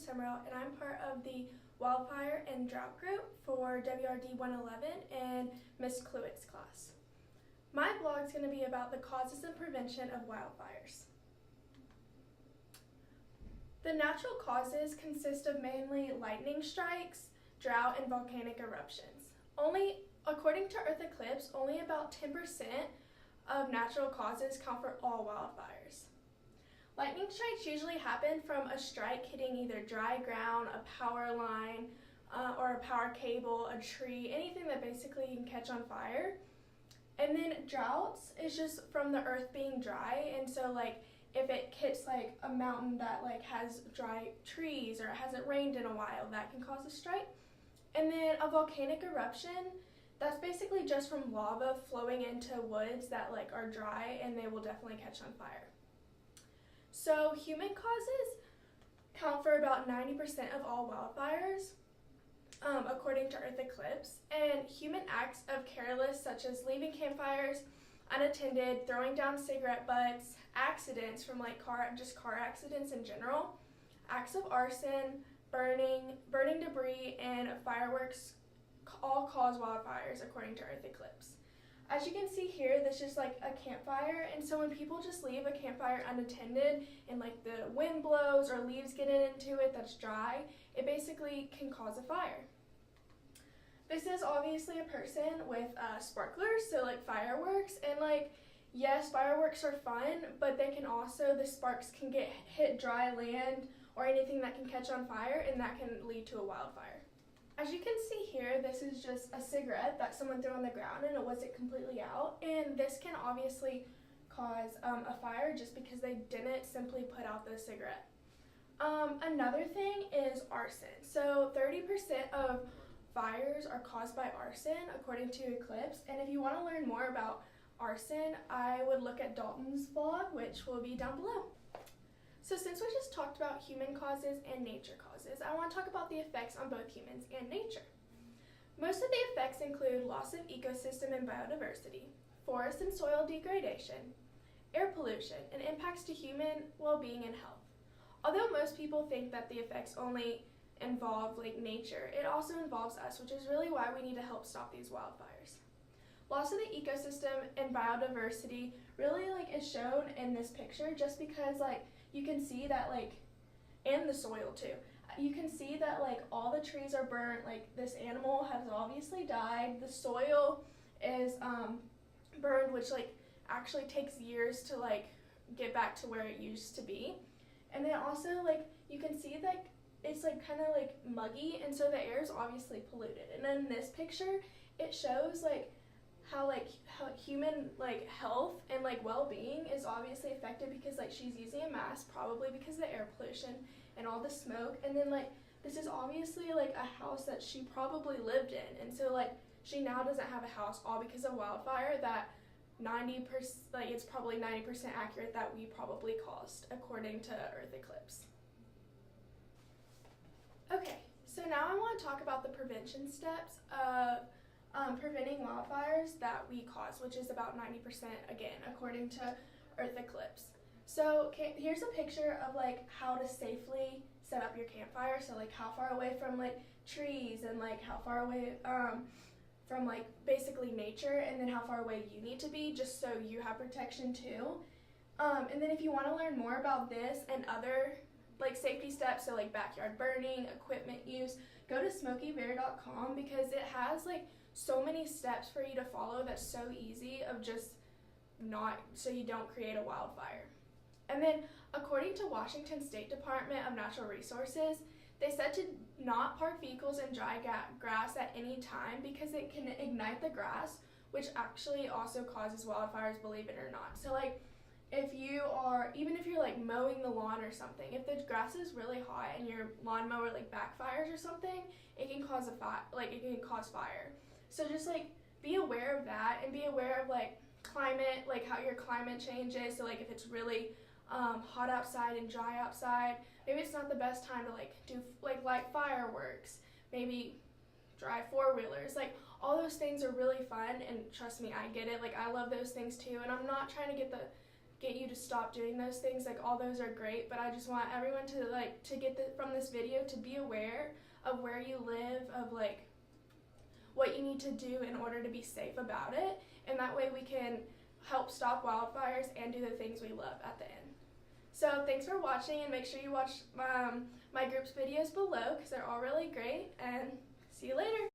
Summarell, and I'm part of the Wildfire and Drought group for WRD 111 and Miss Cluett's class. My blog is going to be about the causes and prevention of wildfires. The natural causes consist of mainly lightning strikes, drought, and volcanic eruptions. According to Earth Eclipse, only about 10% of natural causes count for all wildfires. Lightning strikes usually happen from a strike hitting either dry ground, a power line, or a power cable, a tree, anything that basically you can catch on fire. And then droughts is just from the earth being dry, and so if it hits a mountain that has dry trees or it hasn't rained in a while, that can cause a strike. And then a volcanic eruption, that's basically just from lava flowing into woods that are dry, and they will definitely catch on fire. So human causes count for about 90% of all wildfires, according to Earth Eclipse. And human acts of careless, such as leaving campfires unattended, throwing down cigarette butts, accidents from car accidents in general, acts of arson, burning debris, and fireworks all cause wildfires according to Earth Eclipse. As you can see here, this is a campfire, and so when people just leave a campfire unattended and the wind blows or leaves get into it that's dry, it basically can cause a fire. This is obviously a person with sparklers, so fireworks, and yes, fireworks are fun, but they can also, the sparks can hit dry land or anything that can catch on fire, and that can lead to a wildfire. As you can see here, this is just a cigarette that someone threw on the ground and it wasn't completely out, and this can obviously cause a fire just because they didn't simply put out the cigarette. Another thing is arson. So 30% of fires are caused by arson according to Eclipse, and if you want to learn more about arson, I would look at Dalton's blog, which will be down below. So since we just talked about human causes and nature causes, I want to talk about the effects on both humans and nature. Most of the effects include loss of ecosystem and biodiversity, forest and soil degradation, air pollution, and impacts to human well-being and health. Although most people think that the effects only involve nature, it also involves us, which is really why we need to help stop these wildfires. Loss of the ecosystem and biodiversity really is shown in this picture, just because you can see that and the soil too. You can see that all the trees are burnt, this animal has obviously died, the soil is burned, which actually takes years to get back to where it used to be. And then also you can see that it's kind of muggy, and so the air is obviously polluted. And then this picture, it shows how human health and well-being is obviously affected because she's using a mask, probably because of the air pollution and all the smoke. And then this is obviously a house that she probably lived in, and so she now doesn't have a house, all because of wildfire that 90%, it's probably 90% accurate that we probably caused according to Earth Eclipse. Okay, so now I want to talk about the prevention steps of preventing wildfires that we cause, which is about 90% again, according to Earth Eclipse. So here's a picture of how to safely set up your campfire. So how far away from trees, and how far away from basically nature, and then how far away you need to be just so you have protection too. And then if you want to learn more about this and other safety steps, so backyard burning, equipment use, go to smokybear.com, because it has so many steps for you to follow that's so easy of just so you don't create a wildfire. And then according to Washington State Department of Natural Resources, they said to not park vehicles in dry grass at any time because it can ignite the grass, which actually also causes wildfires, believe it or not. So even if you're mowing the lawn or something, if the grass is really hot and your lawnmower backfires or something, it can cause it can cause fire. So just be aware of that, and be aware of climate, how your climate changes. So if it's really hot outside and dry outside, maybe it's not the best time to do light fireworks, maybe drive four-wheelers. All those things are really fun, and trust me, I get it. I love those things too, and I'm not trying to get get you to stop doing those things. Like, all those are great, but I just want everyone to get from this video to be aware of where you live, of like what you need to do in order to be safe about it, and that way we can help stop wildfires and do the things we love at the end. So thanks for watching, and make sure you watch my group's videos below because they're all really great, and see you later.